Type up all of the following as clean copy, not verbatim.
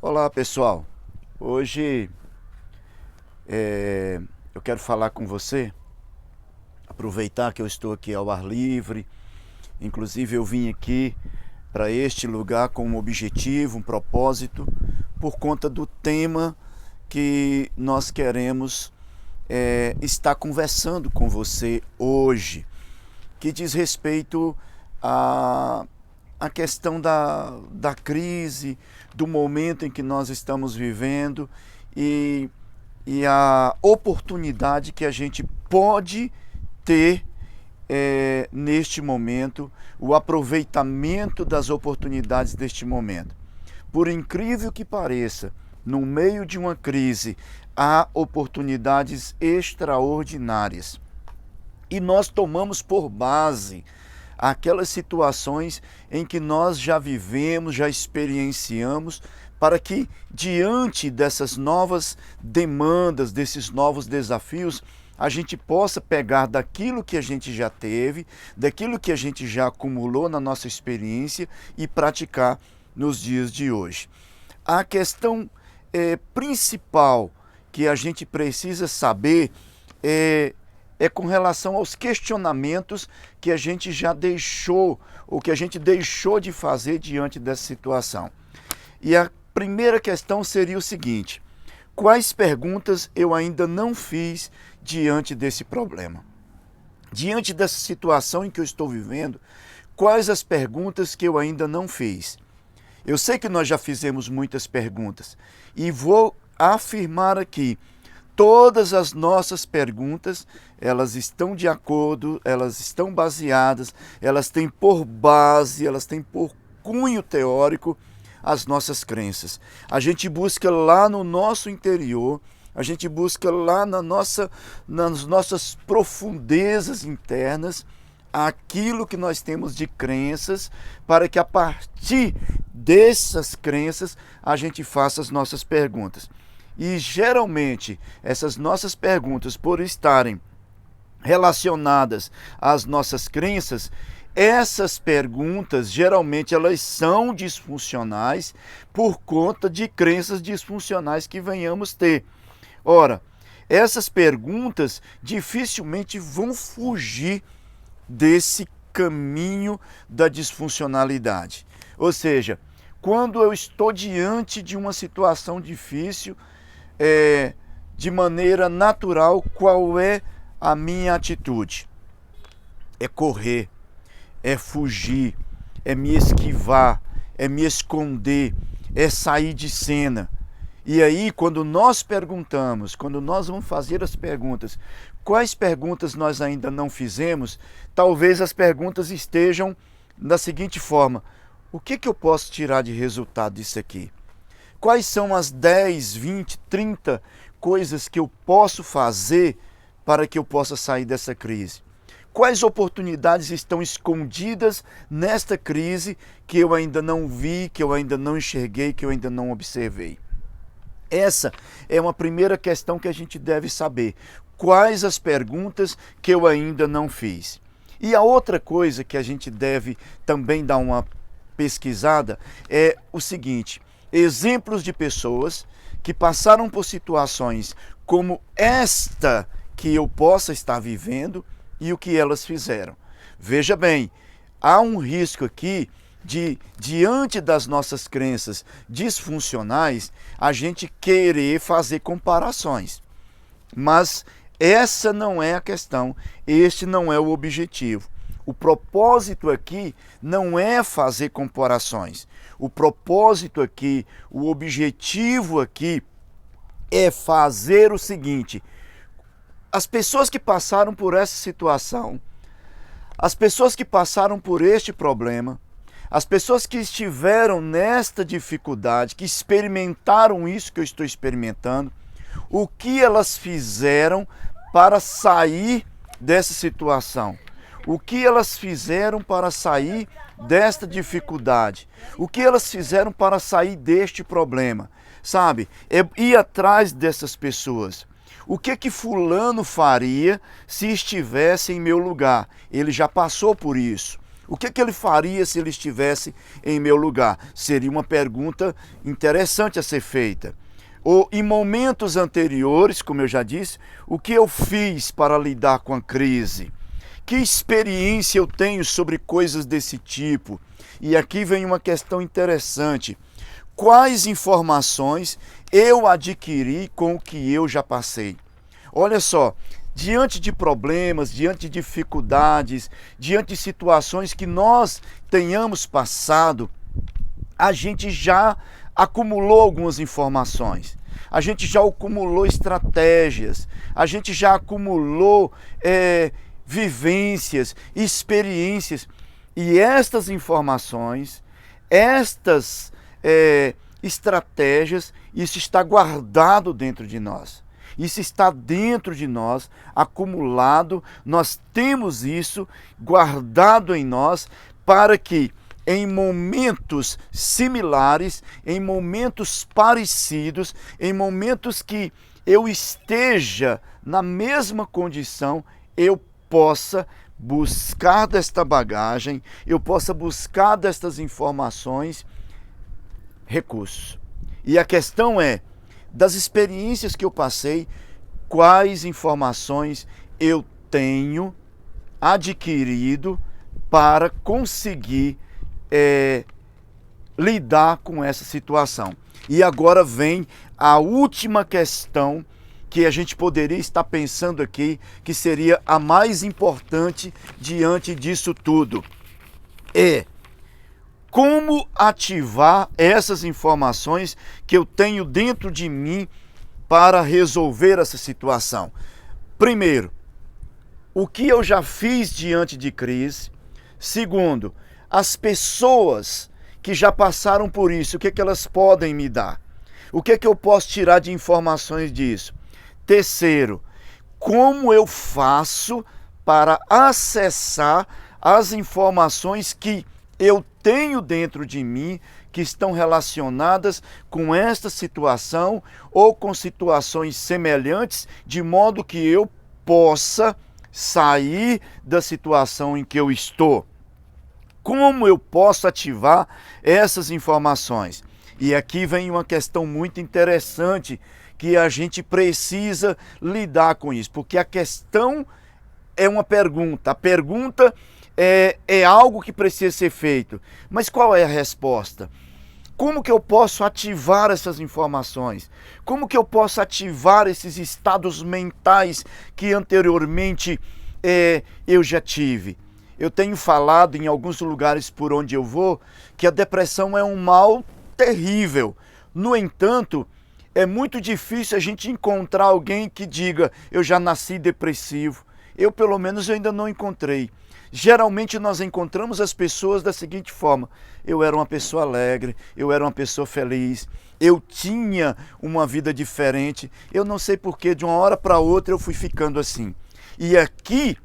Olá pessoal, hoje eu quero falar com você, aproveitar que eu estou aqui ao ar livre, inclusive eu vim aqui para este lugar com um objetivo, um propósito, por conta do tema que nós queremos estar conversando com você hoje, que diz respeito a questão da crise, do momento em que nós estamos vivendo e, e a oportunidade que a gente pode ter neste momento, o aproveitamento das oportunidades deste momento. Por incrível que pareça, no meio de uma crise, há oportunidades extraordinárias. E nós tomamos por base aquelas situações em que nós já vivemos, já experienciamos, para que diante dessas novas demandas, desses novos desafios, a gente possa pegar daquilo que a gente já teve, daquilo que a gente já acumulou na nossa experiência e praticar nos dias de hoje. A questão principal que a gente precisa saber é com relação aos questionamentos que a gente já deixou, ou que a gente deixou de fazer diante dessa situação. E a primeira questão seria o seguinte: quais perguntas eu ainda não fiz diante desse problema? Diante dessa situação em que eu estou vivendo, quais as perguntas que eu ainda não fiz? Eu sei que nós já fizemos muitas perguntas e vou afirmar aqui: todas as nossas perguntas, elas estão de acordo, elas estão baseadas, elas têm por base, elas têm por cunho teórico as nossas crenças. A gente busca lá no nosso interior, a gente busca lá nas nossas profundezas internas aquilo que nós temos de crenças, para que a partir dessas crenças a gente faça as nossas perguntas. E geralmente essas nossas perguntas, por estarem relacionadas às nossas crenças, essas perguntas geralmente elas são disfuncionais por conta de crenças disfuncionais que venhamos ter. Ora, essas perguntas dificilmente vão fugir desse caminho da disfuncionalidade. Ou seja, quando eu estou diante de uma situação difícil, de maneira natural, qual é a minha atitude? É correr, é fugir, é me esquivar, é me esconder, é sair de cena. E aí, quando nós perguntamos, quando nós vamos fazer as perguntas, quais perguntas nós ainda não fizemos, talvez as perguntas estejam da seguinte forma: o que eu posso tirar de resultado disso aqui? Quais são as 10, 20, 30 coisas que eu posso fazer para que eu possa sair dessa crise? Quais oportunidades estão escondidas nesta crise que eu ainda não vi, que eu ainda não enxerguei, que eu ainda não observei? Essa é uma primeira questão que a gente deve saber. Quais as perguntas que eu ainda não fiz? E a outra coisa que a gente deve também dar uma pesquisada é o seguinte: exemplos de pessoas que passaram por situações como esta que eu possa estar vivendo e o que elas fizeram. Veja bem, há um risco aqui de, diante das nossas crenças disfuncionais, a gente querer fazer comparações. Mas essa não é a questão, este não é o objetivo. O propósito aqui não é fazer comparações. O propósito aqui, o objetivo aqui é fazer o seguinte: as pessoas que passaram por essa situação, as pessoas que passaram por este problema, as pessoas que estiveram nesta dificuldade, que experimentaram isso que eu estou experimentando, o que elas fizeram para sair dessa situação? O que elas fizeram para sair desta dificuldade? O que elas fizeram para sair deste problema? Sabe? É ir atrás dessas pessoas. O que fulano faria se estivesse em meu lugar? Ele já passou por isso. O que ele faria se ele estivesse em meu lugar? Seria uma pergunta interessante a ser feita. Ou em momentos anteriores, como eu já disse, o que eu fiz para lidar com a crise? Que experiência eu tenho sobre coisas desse tipo? E aqui vem uma questão interessante. Quais informações eu adquiri com o que eu já passei? Olha só, diante de problemas, diante de dificuldades, diante de situações que nós tenhamos passado, a gente já acumulou algumas informações, a gente já acumulou estratégias, a gente já acumulou vivências, experiências, e estas informações, estas estratégias, isso está guardado dentro de nós. Isso está dentro de nós, acumulado, nós temos isso guardado em nós para que em momentos similares, em momentos parecidos, em momentos que eu esteja na mesma condição, eu possa buscar desta bagagem, eu possa buscar destas informações recursos. E a questão é, das experiências que eu passei, quais informações eu tenho adquirido para conseguir lidar com essa situação. E agora vem a última questão que a gente poderia estar pensando aqui, que seria a mais importante diante disso tudo. Como ativar essas informações que eu tenho dentro de mim para resolver essa situação? Primeiro, o que eu já fiz diante de crise. Segundo, as pessoas que já passaram por isso, o que elas podem me dar? O que eu posso tirar de informações disso? Terceiro, como eu faço para acessar as informações que eu tenho dentro de mim, que estão relacionadas com esta situação ou com situações semelhantes, de modo que eu possa sair da situação em que eu estou? Como eu posso ativar essas informações? E aqui vem uma questão muito interessante que a gente precisa lidar com isso, porque a questão é uma pergunta, a pergunta é algo que precisa ser feito, mas qual é a resposta? Como que eu posso ativar essas informações? Como que eu posso ativar esses estados mentais que anteriormente eu já tive? Eu tenho falado em alguns lugares por onde eu vou que a depressão é um mal terrível. No entanto, é muito difícil a gente encontrar alguém que diga, eu já nasci depressivo. Eu, pelo menos, ainda não encontrei. Geralmente nós encontramos as pessoas da seguinte forma: eu era uma pessoa alegre, eu era uma pessoa feliz, eu tinha uma vida diferente, eu não sei porquê, de uma hora para outra eu fui ficando assim. E aqui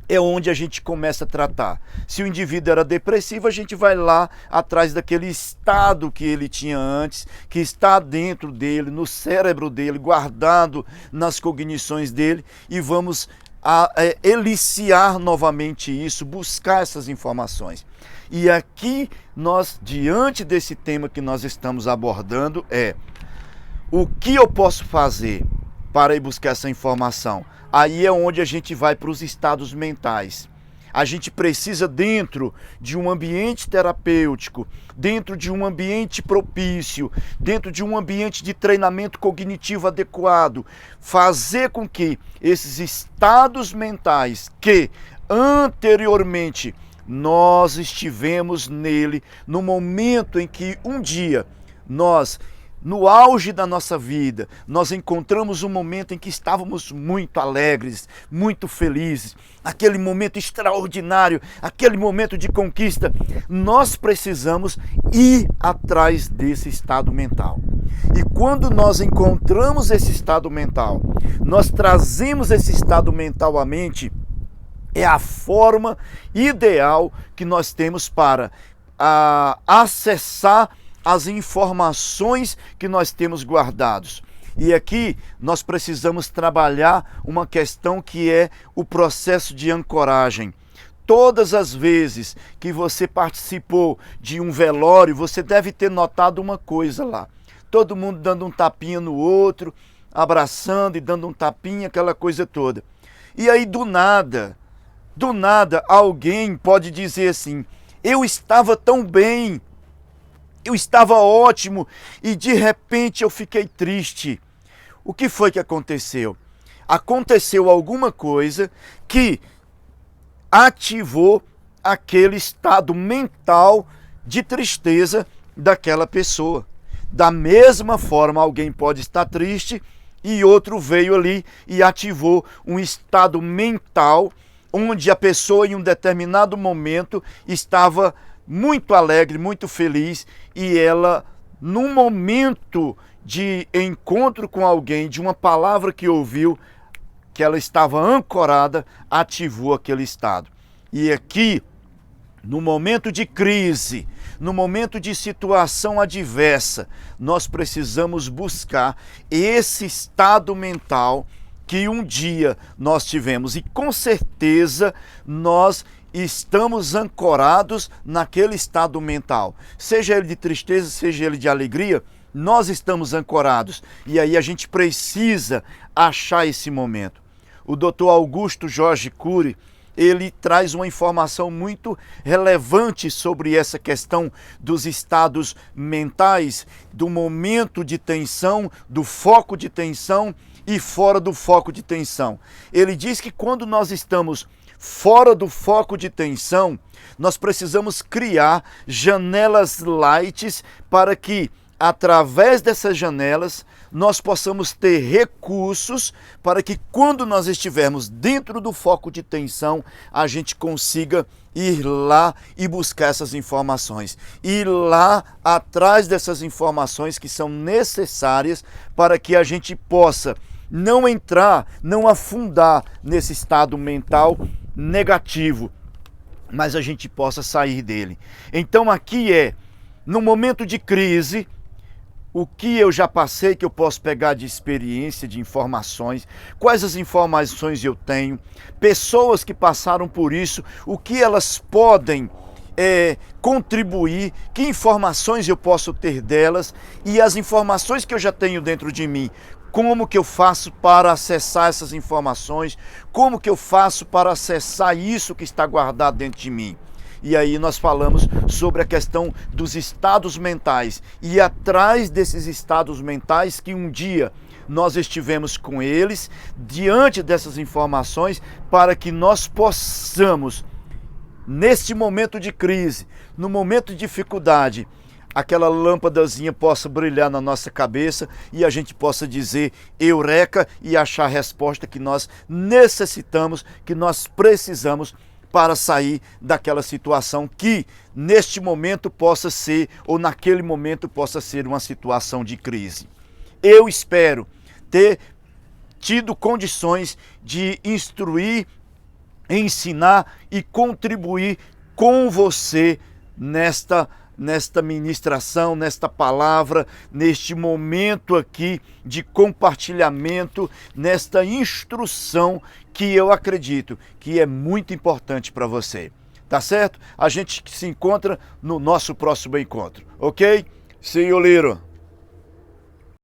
é onde a gente começa a tratar. Se o indivíduo era depressivo, a gente vai lá atrás daquele estado que ele tinha antes, que está dentro dele, no cérebro dele, guardado nas cognições dele, e vamos eliciar novamente isso, buscar essas informações. E aqui nós, diante desse tema que nós estamos abordando, o que eu posso fazer para ir buscar essa informação? Aí é onde a gente vai para os estados mentais. A gente precisa, dentro de um ambiente terapêutico, dentro de um ambiente propício, dentro de um ambiente de treinamento cognitivo adequado, fazer com que esses estados mentais que anteriormente nós estivemos nele, no momento em que um dia nós, no auge da nossa vida, nós encontramos um momento em que estávamos muito alegres, muito felizes, aquele momento extraordinário, aquele momento de conquista. Nós precisamos ir atrás desse estado mental. E quando nós encontramos esse estado mental, nós trazemos esse estado mental à mente, é a forma ideal que nós temos para acessar as informações que nós temos guardados. E aqui nós precisamos trabalhar uma questão que é o processo de ancoragem. todas as vezes que você participou de um velório, você deve ter notado uma coisa lá. Todo mundo dando um tapinha no outro, abraçando e dando um tapinha, aquela coisa toda. E aí do nada, alguém pode dizer assim: eu estava tão bem, eu estava ótimo e de repente eu fiquei triste. O que foi que aconteceu? Aconteceu alguma coisa que ativou aquele estado mental de tristeza daquela pessoa. Da mesma forma, alguém pode estar triste e outro veio ali e ativou um estado mental onde a pessoa em um determinado momento estava muito alegre, muito feliz, e ela, num momento de encontro com alguém, de uma palavra que ouviu, que ela estava ancorada, ativou aquele estado. E aqui, no momento de crise, no momento de situação adversa, nós precisamos buscar esse estado mental que um dia nós tivemos, e com certeza nós estamos ancorados naquele estado mental, seja ele de tristeza, seja ele de alegria, nós estamos ancorados, e aí a gente precisa achar esse momento. O Dr. Augusto Jorge Cury, ele traz uma informação muito relevante sobre essa questão dos estados mentais, do momento de tensão, do foco de tensão e fora do foco de tensão. Ele diz que quando nós estamos fora do foco de tensão, nós precisamos criar janelas light para que, através dessas janelas, nós possamos ter recursos para que, quando nós estivermos dentro do foco de tensão, a gente consiga ir lá e buscar essas informações, ir lá atrás dessas informações que são necessárias para que a gente possa não entrar, não afundar nesse estado mental negativo, mas a gente possa sair dele. Então aqui no momento de crise, o que eu já passei, que eu posso pegar de experiência, de informações, quais as informações eu tenho, pessoas que passaram por isso, o que elas podem contribuir, que informações eu posso ter delas, e as informações que eu já tenho dentro de mim, como que eu faço para acessar essas informações, como que eu faço para acessar isso que está guardado dentro de mim. E aí nós falamos sobre a questão dos estados mentais, e atrás desses estados mentais que um dia nós estivemos com eles, diante dessas informações, para que nós possamos, neste momento de crise, no momento de dificuldade, aquela lâmpadazinha possa brilhar na nossa cabeça e a gente possa dizer eureka e achar a resposta que nós necessitamos, que nós precisamos para sair daquela situação que neste momento possa ser, ou naquele momento possa ser, uma situação de crise. Eu espero ter tido condições de instruir, ensinar e contribuir com você nesta ministração, nesta palavra, neste momento aqui de compartilhamento, nesta instrução que eu acredito que é muito importante para você. Tá certo? A gente se encontra no nosso próximo encontro, ok? See you later.